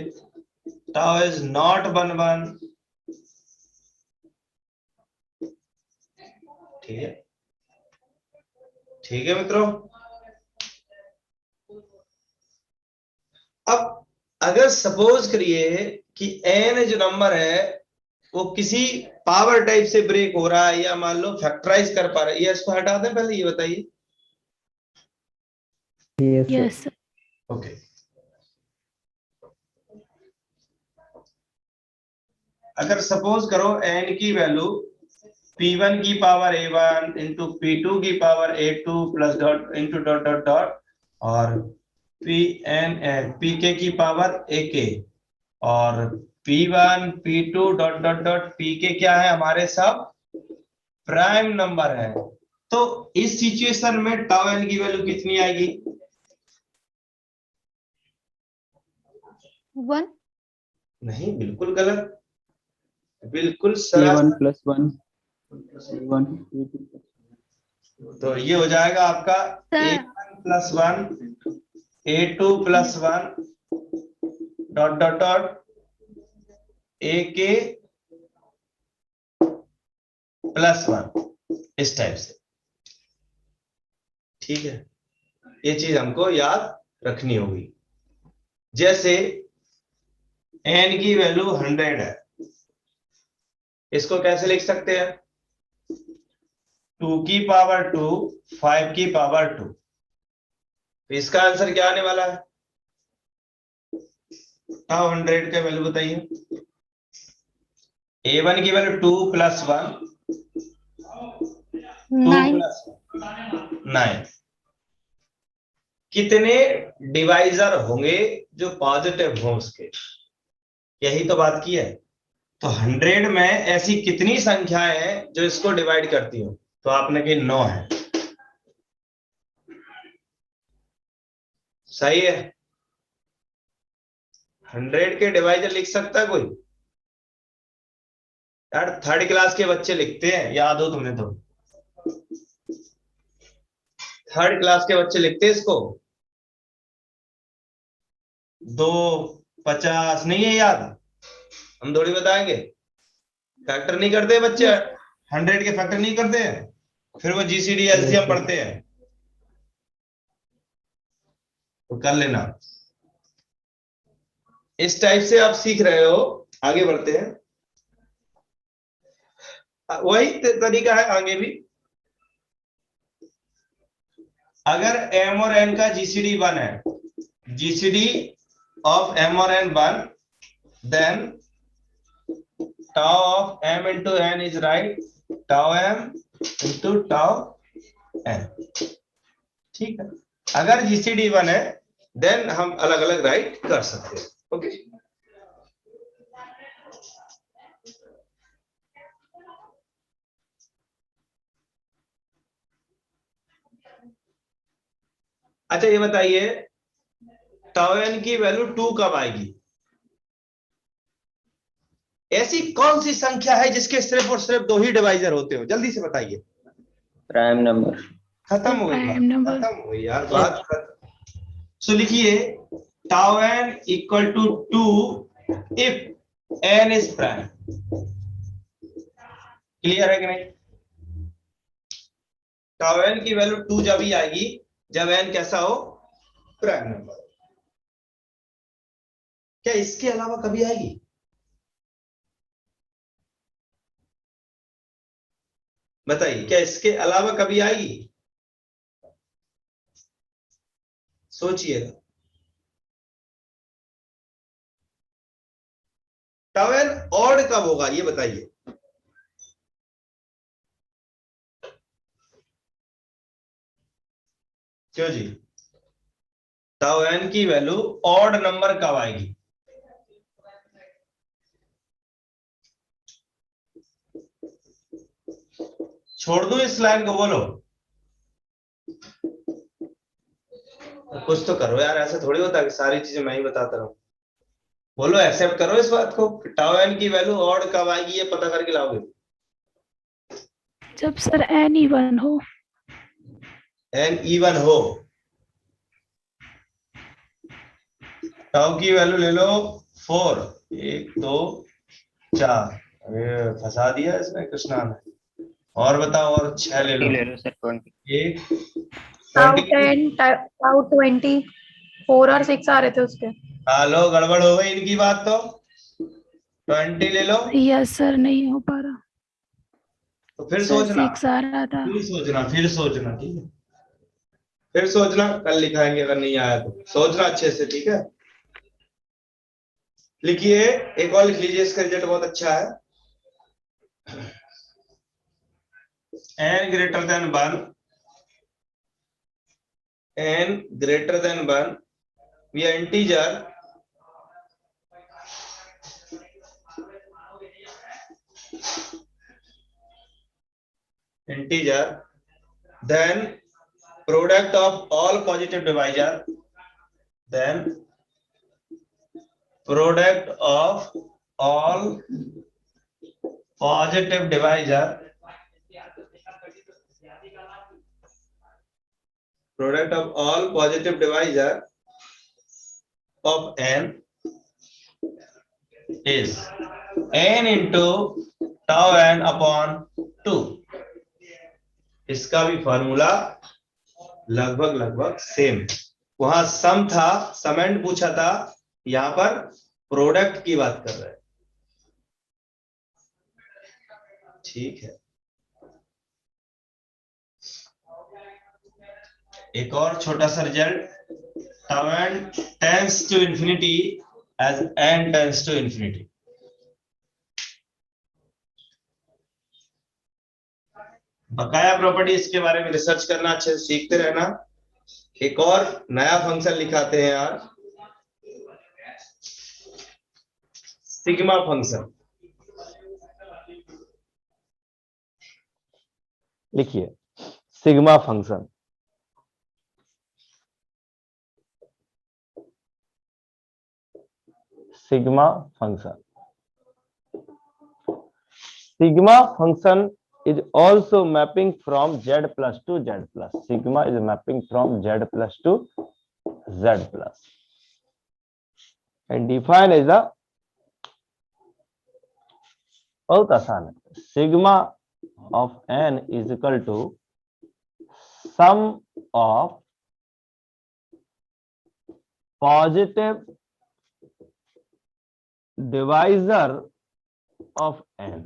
टाउ इज नॉट वन। ठीक है, ठीक है मित्रों। अब अगर सपोज करिए कि n जो नंबर है वो किसी पावर टाइप से ब्रेक हो रहा है, या मान लो फैक्टराइज कर पा रहा है, ये इसको हटा दें, पहले ये बताइए। यस ओके, अगर सपोज करो n की वैल्यू p1 की पावर a1 इंटू p2 की power a2 plus dot into dot dot dot, और pk की पावर ak, और p1 p2 dot dot dot pk क्या है हमारे सब प्राइम नंबर है। तो इस सिचुएशन में टाउ n की वैल्यू कितनी आएगी? 1 नहीं, बिल्कुल गलत, बिल्कुल सरल। A1 plus 1 A1 तो ये हो जाएगा आपका sir a1 plus 1 a2 plus 1 dot dot dot ak plus 1, इस टाइप से। ठीक है, ये चीज हमको याद रखनी होगी। जैसे n की वैल्यू 100 है, इसको कैसे लिख सकते हैं? 2 की पावर 2 5 की पावर 2, तो इसका आंसर क्या आने वाला है? टाउ 100 का वैल्यू बताइए। a1 की वैल्यू 2 प्लस 1, 2 9 प्लस 9। कितने डिवाइजर होंगे जो पॉजिटिव हो उसके, यही तो बात की है। तो 100 में ऐसी कितनी संख्याएं हैं जो इसको डिवाइड करती हो? तो आपने कही 9 है। सही है, 100 के डिवाइजर लिख सकता है कोई? यार 3rd क्लास के बच्चे लिखते हैं, याद हो तुम्हें तो। 3rd क्लास के बच्चे लिखते हैं इसको। 250 नहीं है याद? हम थोड़ी बताएंगे, फैक्टर नहीं करते बच्चे, 100 के फैक्टर नहीं करते हैं, फिर वो जीसीडी एलसीएम पढ़ते हैं। तो कर लेना, इस टाइप से आप सीख रहे हो। आगे बढ़ते हैं, वही तरीका है आगे भी। अगर m और n का जीसीडी 1 है, जीसीडी ऑफ m और n 1, then tau of m into n is right, tau m into tau n। ठीक है, अगर जीसीडी 1 है देन हम अलग अलग राइट कर सकते हैं। ओके, अच्छा ये बताइए tau n की वैल्यू 2 कब आएगी? ऐसी कौन सी संख्या है जिसके सिर्फ और सिर्फ 2 ही डिवाइजर होते हो? जल्दी से बताइए। Prime number. खत्म हो गई बात, खत्म हो गई यार बात खत्म। सो लिखिए tau n equal to 2 if n is prime. Clear है कि नहीं? टाउ एन की वैल्यू 2 जब ही आएगी जब एन कैसा हो? Prime number. क्या इसके अलावा कभी आएगी? बताइए, क्या इसके अलावा कभी आएगी? सोचिएगा। टाउ एन ऑड कब होगा ये बताइए। क्यों जी? टाउ एन की वैल्यू ऑड नंबर कब आएगी? छोड़ दूं इस लाइन को? बोलो कुछ तो करो यार, ऐसे थोड़ी होता कि सारी चीजें मैं ही बताता रहूं। बोलो एक्सेप्ट करो इस बात को, टाउ एन की वैल्यू ऑड कब आएगी ये पता करके लाओगे। जब सर एन इवन हो। एन इवन हो। टाउ की वैल्यू ले लो 4, 1 2 4। अरे फंसा दिया इसने कृष्णा ने। और बताओ, और 6 ले लो। ले लो सर 20। टाउ 20 10, टाउ 20, 4 और 6 आ रहे थे उसके। लो गड़बड़ हो गई इनकी बात तो। 20 ले लो। यस सर, नहीं हो पा रहा तो फिर सर, सोचना, 6 आ रहा था। फिर सोचना ठीक है। फिर सोचना, कल लिखाएंगे अगर नहीं आया तो। सोचना अच्छे से, ठीक है। लिखिए, एक और लिख लीजिए, इसका रिजल्ट बहुत अच्छा है। n greater than 1, n greater than 1, we are integer then product of all positive divisor, then product of all positive divisor, product of all positive divisor of n is n into tau n upon 2। इसका भी फॉर्मूला लगभग सेम। वहां सम था, समेंड पूछा था, यहां पर प्रोडक्ट की बात कर रहे हैं। ठीक है, एक और छोटा सा result. Tau n tends to infinity as n tends to infinity. बकाया प्रॉपर्टी, इसके बारे में रिसर्च करना, अच्छे से सीखते रहना। एक और नया फंक्शन लिखाते हैं यार, सिग्मा फंक्शन। लिखिए sigma function. Sigma function, sigma function is also mapping from z plus to z plus. Sigma is mapping from z plus to z plus and define as a, बहुत आसान है, sigma of n is equal to sum of positive divisor of n।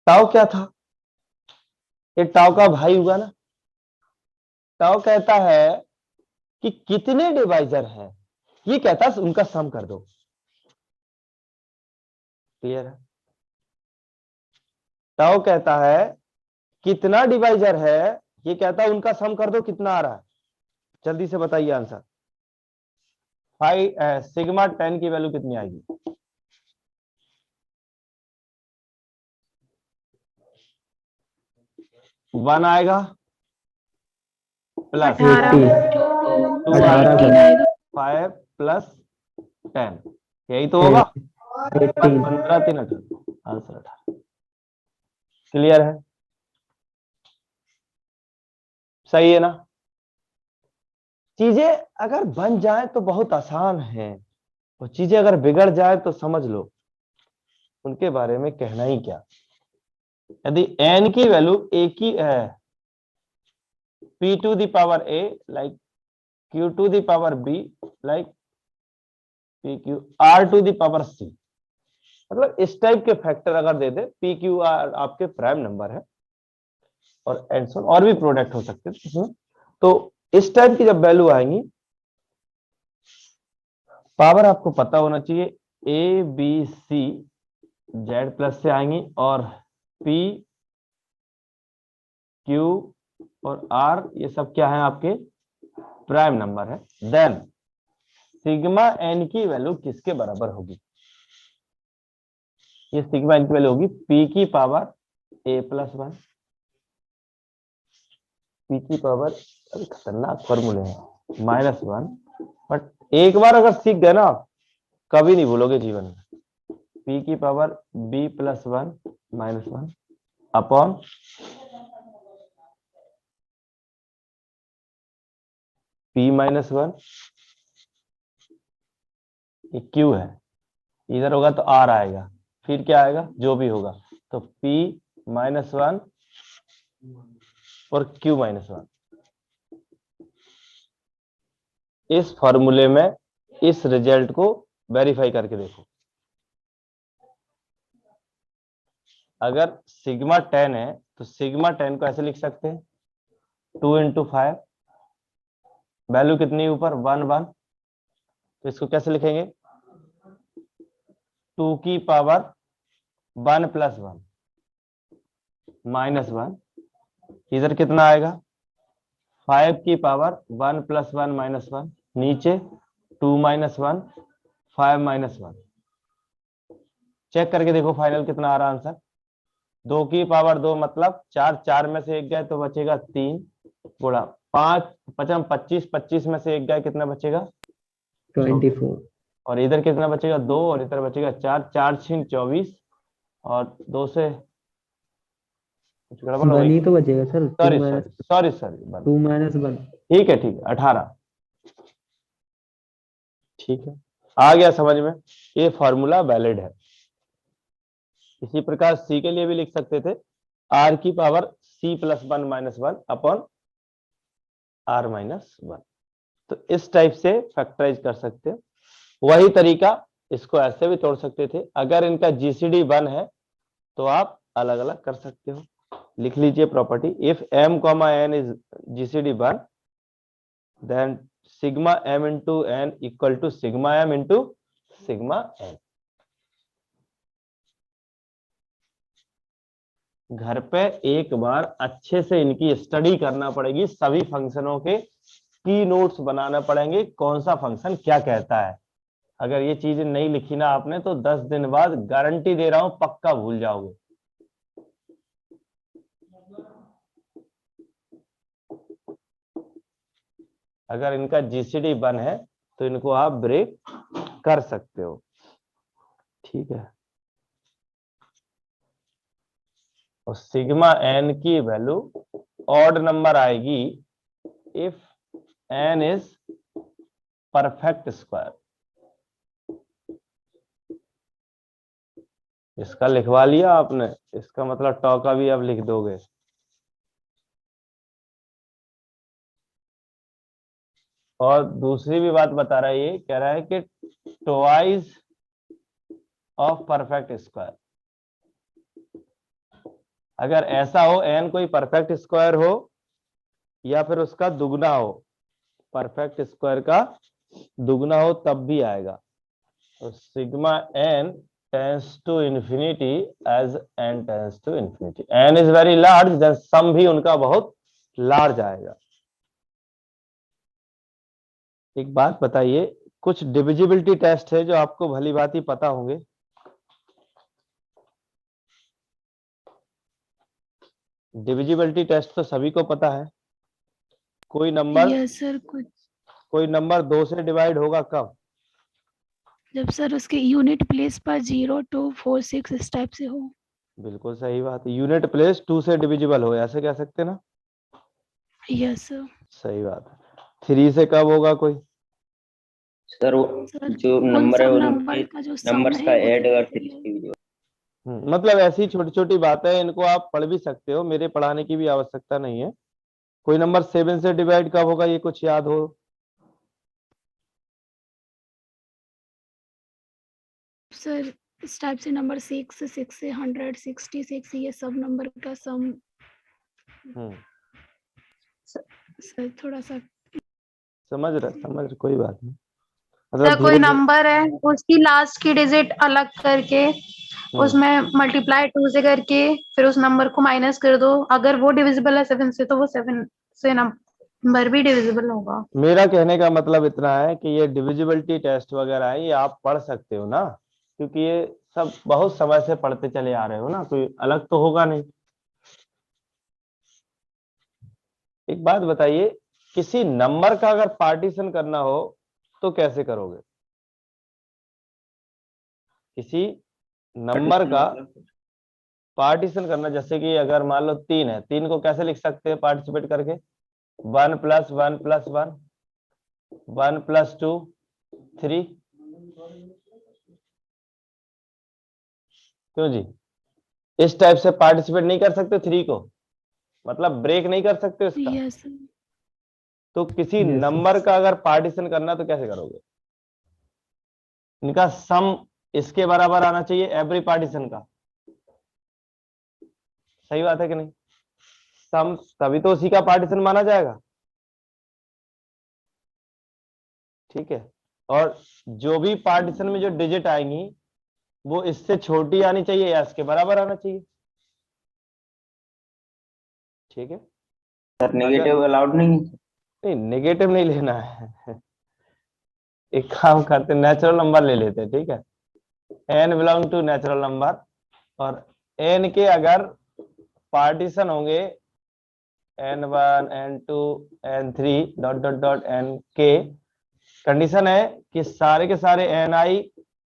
Tau क्या था? ये टाउ का भाई हुआ ना। टाउ कहता है कि कितने डिवाइजर हैं, ये कहता है उनका सम कर दो। क्लियर है? टाउ कहता है कितना डिवाइजर है, ये कहता है उनका सम कर दो, कितना आ रहा है? जल्दी से बताइए आंसर। सिग्मा 10 की वैल्यू कितनी आएगी? 1 आएगा प्लस 2 आएगा 5 प्लस 10, यही तो होगा। 15 3 18, आंसर 18। क्लियर है? सही है ना? चीजें अगर बन जाए तो बहुत आसान है, और चीजें अगर बिगड़ जाए तो समझ लो उनके बारे में कहना ही क्या। यदि n की वैल्यू a की है, p to the power a like q to the power b like p q r to the power c, मतलब इस टाइप के फैक्टर अगर दे दे, p q r आपके प्राइम नंबर है, और एंड सो और भी प्रोडक्ट हो सकते हैं इसमें, तो इस टाइप की जब वैल्यू आएंगी, पावर आपको पता होना चाहिए a b c z plus से आएंगी, और p q और r ये सब क्या है आपके प्राइम नंबर है। देन सिग्मा n की वैल्यू किसके बराबर होगी? ये सिग्मा n की वैल्यू होगी p की पावर a प्लस 1, p की पावर, अरे खतरनाक फॉर्मूले हैं, -1। बट एक बार अगर सीख गए ना आप, कभी नहीं भूलोगे जीवन में। p की power b plus 1 -1 upon p minus 1, ये q है, इधर होगा तो r आएगा, फिर क्या आएगा जो भी होगा, तो p माइनस 1 और q माइनस 1। इस फॉर्मूले में इस रिजल्ट को वेरीफाई करके देखो। अगर सिग्मा 10 है तो सिग्मा 10 को ऐसे लिख सकते हैं 2 इंटू 5, वैल्यू कितनी ऊपर 1 1, तो इसको कैसे लिखेंगे 2 की पावर 1 प्लस 1 माइनस 1, इधर कितना आएगा 5 की पावर 1 प्लस 1 माइनस 1, नीचे 2 माइनस 1 5 माइनस 1। चेक करके देखो फाइनल कितना आ रहा आंसर। 2 की पावर 2 मतलब 4, 4 में से एक गए तो बचेगा 3, गुणा 5 5 25, 25 में से एक गए कितना बचेगा 24। और इधर कितना बचेगा 2, और इधर बचेगा 4, 4 6 24, और 2 से कुछ गड़बड़ हो वन गई, ही तो बचेगा sir. Sorry sorry sorry sorry, 2 - 1। ठीक है 18। ठीक है, आ गया समझ में, ये फॉर्मूला वैलिड है। इसी प्रकार सी के लिए भी लिख सकते थे r की power c plus 1 minus 1 upon r minus 1, तो इस टाइप से फैक्टराइज कर सकते हैं। वही तरीका इसको ऐसे भी तोड़ सकते थे, अगर इनका जीसीडी 1 है तो आप अलग अलग कर सकते हो। लिख लीजिए property, if m, n is GCD 1 then sigma m into n equal to sigma m into sigma n। घर पे एक बार अच्छे से इनकी स्टडी करना पड़ेगी, सभी फंक्शनों के की नोट्स बनाना पड़ेंगे, कौन सा फंक्शन क्या कहता है। अगर ये चीजें नहीं लिखी ना आपने तो 10 दिन बाद गारंटी दे रहा हूं पक्का भूल जाओगे। अगर इनका जीसीडी 1 है तो इनको आप ब्रेक कर सकते हो। ठीक है, और सिग्मा n की वैल्यू ऑड नंबर आएगी if n is perfect square. इसका लिखवा लिया आपने, इसका मतलब टॉ का भी अब लिख दोगे। और दूसरी भी बात बता रहा है, ये कह रहा है कि ट्वाइस ऑफ परफेक्ट स्क्वायर। अगर ऐसा हो n कोई परफेक्ट स्क्वायर हो या फिर उसका दुगना हो, परफेक्ट स्क्वायर का दुगना हो तब भी आएगा। तो sigma n tends to infinity as n tends to infinity, n is very large then sum भी उनका बहुत लार्ज आएगा। एक बात बताइए, कुछ डिविजिबिलिटी टेस्ट है जो आपको भली भांति पता होंगे। डिविजिबिलिटी टेस्ट तो सभी को पता है। कोई नंबर यस सर। कुछ कोई नंबर 2 से डिवाइड होगा कब? जब सर उसके यूनिट प्लेस पर 0 2 4 6 इस टाइप से हो। बिल्कुल सही बात है, यूनिट प्लेस 2 से डिविजिबल हो, ऐसे कह सकते हैं ना। Yes sir. सही बात है। 3 से कब होगा कोई? सर सर जो उन नंबर है सब उनके नंबर का जो सम नंबर्स का है वो ऐड अगर 3 divisible से भी मतलब ऐसी छोटी छोटी बातें, इनको आप पढ़ भी सकते हो, मेरे पढ़ाने की भी आवश्यकता नहीं है। कोई नंबर 7 से डिवाइड कब होगा, ये कुछ याद हो? सर इस टाइप से नंबर 6 से 166 ये सब नंबर का सम। सर थोड़ा सा समझ रहे, कोई बात नहीं। सर मतलब कोई धीरे धीरे। नंबर है, उसकी लास्ट की डिजिट अलग करके उसमें मल्टीप्लाई 2 से करके फिर उस नंबर को माइनस कर दो, अगर वो डिविजिबल है 7 से तो वो 7 से नंबर भी डिविजिबल होगा। मेरा कहने का मतलब इतना है कि ये डिविजिबिलिटी टेस्ट वगैरह है, ये आप पढ़ सकते हो ना, क्योंकि ये सब बहुत समय से पढ़ते चले आ रहे हो ना, कोई अलग तो होगा नहीं। एक बात बताइए, किसी नंबर का अगर पार्टीशन करना हो तो कैसे करोगे? किसी नंबर का पार्टीशन करना, जैसे कि अगर मान लो 3 है, 3 को कैसे लिख सकते हैं पार्टिसिपेट करके? 1 + 1 + 1, 1 + 2 3। क्यों जी? इस टाइप से पार्टिसिपेट नहीं कर सकते 3 को, मतलब ब्रेक नहीं कर सकते उसका। यस तो किसी नंबर का अगर पार्टीशन करना तो कैसे करोगे? इनका सम इसके बराबर आना चाहिए, एवरी पार्टीशन का। सही बात है कि नहीं? सम तभी तो उसी का पार्टीशन माना जाएगा। ठीक है, और जो भी पार्टीशन में जो डिजिट आएंगी वो इससे छोटी आनी चाहिए या इसके बराबर आना चाहिए। ठीक है, सर नेगेटिव अलाउड नहीं है। नहीं नेगेटिव नहीं लेना है। एक काम करते, नेचुरल नंबर ले लेते हैं, ठीक है। n belong to natural number, और n के अगर पार्टीशन होंगे n1 n2 n3 dot dot dot n के, कंडीशन है कि सारे के सारे ni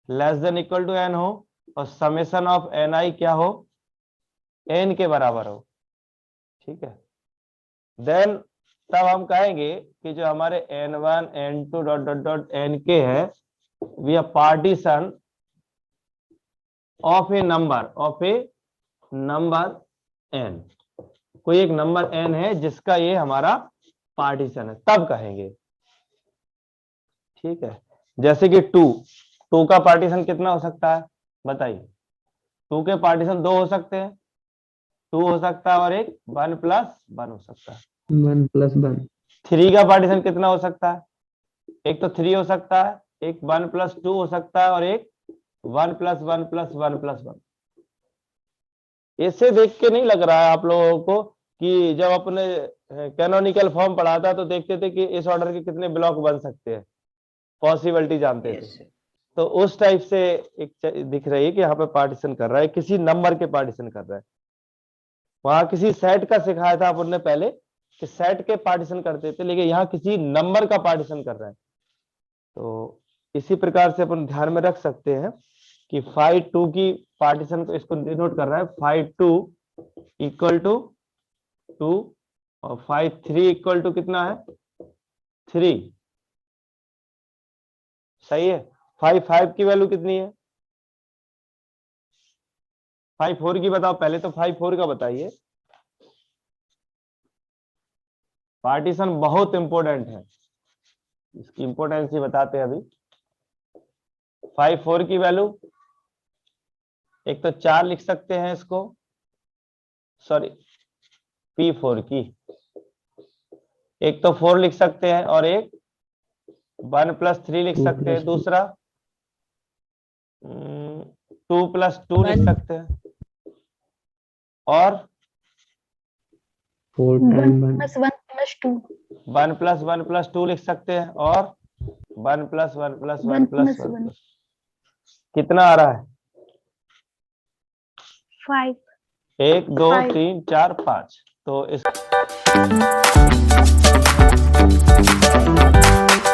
less than equal to n हो और समेशन ऑफ ni क्या हो, n के बराबर हो। ठीक है, देन तब हम कहेंगे कि जो हमारे n1 n2 dot dot dot nk है, we are partition of a number n, कोई एक नंबर n है जिसका ये हमारा पार्टीशन है, तब कहेंगे। ठीक है, जैसे कि 2 का पार्टीशन कितना हो सकता है बताइए? 2 के पार्टीशन 2 हो सकते हैं, 2 हो सकता है और एक 1 + 1 हो सकता है। 1 + 1 3 का पार्टीशन कितना हो सकता है? एक तो 3 हो सकता है, एक 1 + 2 हो सकता है और एक 1 + 1 + 1 + 1। इससे देख के नहीं लग रहा है आप लोगों को कि जब अपने कैनोनिकल फॉर्म पढ़ा था तो देखते थे कि इस ऑर्डर के कितने ब्लॉक बन सकते हैं, पॉसिबिलिटी जानते थे। तो उस टाइप से एक दिख रही है कि यहाँ पे पार्टीशन कर रहा है, किसी नंबर के पार्टीशन कर रहा है। वहां किसी सेट का सिखाया था अपन ने पहले कि सेट के पार्टीशन करते थे, लेकिन यहाँ किसी नंबर का पार्टीशन कर रहा है। तो इसी प्रकार से अपन ध्यान में रख सकते हैं कि 5 2 की पार्टीशन को इसको डिनोट कर रहा है, 5 2 इक्वल टू 2 और 5 3 इक्वल टू कितना है 3। सही है। 5 5 की वैल्यू कितनी है? 5 4 की बताओ, पहले तो 5 4 का बताइए। पार्टीशन बहुत इंपॉर्टेंट है, इसकी इंपॉर्टेंस ही बताते हैं अभी। 5 4 की वैल्यू, एक तो 4 लिख सकते हैं इसको, सॉरी P4 की, एक तो 4 लिख सकते हैं और एक 1 + 3 लिख सकते हैं, दूसरा 2 + 2 लिख सकते हैं, और 4 1 × 1 + 1 + 2 1 + 1 + 2 लिख सकते हैं, और 1 + 1 + 1 + 1 कितना आ रहा है? 5 1 2 5 3 4 5। तो इस